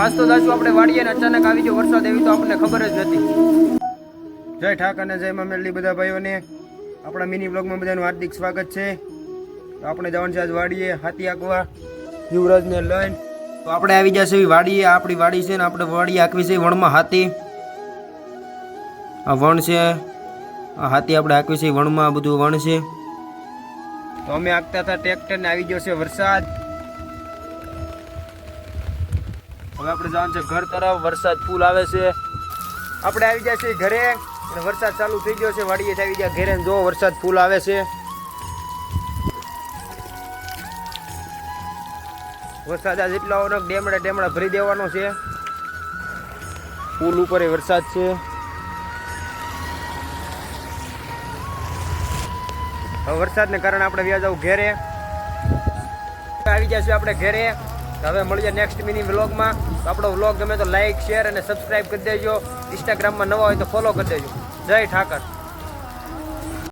આજ તો દાસુ આપણે વાડીએ ને અચાનક આવી ગયો વરસાદ, એવી તો આપણને ખબર જ નથી. જય ઠાકર ને જય મામેલી બધા ભાઈઓને આપણા મિની બ્લોગમાં બધાનું હાર્દિક સ્વાગત છે. તો આપણે જવાનું છે આજ વાડીએ હાથી આંકવા યુવરાજને લઈને. તો આપણે આવી જશે વાડીએ, આપણી વાડી છે ને આપણે વાડી આંકવી છે વણમાં હાથી. આ વણ છે, આ હાથી આપણે આંકવી છે વણમાં, આ બધું વણ છે. તો અમે આંકતા હતા ટ્રેક્ટર ને આવી ગયો છે વરસાદ. હવે આપણે જવાનું છે ઘર તરફ, વરસાદ ફૂલ આવે છે. આપણે આવી ગયા છીએ ઘરે અને વરસાદ ચાલુ થઈ ગયો છે. વાડીએ આવી ગયા ઘરે, જો વરસાદ ફૂલ આવે છે. વરસાદ આ જેટલો આવવાનો ડેમડા ભરી દેવાનો છે. પુલ ઉપર વરસાદ છે. હવે વરસાદને કારણે આપણે વ્યા જવું ઘેરે. આવી ગયા છે આપણે ઘેરે. હવે મળીએ નેક્સ્ટ મિની વ્લોગમાં. તો આપણો વ્લોગ ગમે તો લાઈક, શેર અને સબસ્ક્રાઈબ કરી દેજો. ઇન્સ્ટાગ્રામમાં નવા હોય તો ફોલો કરી દેજો. જય ઠાકર.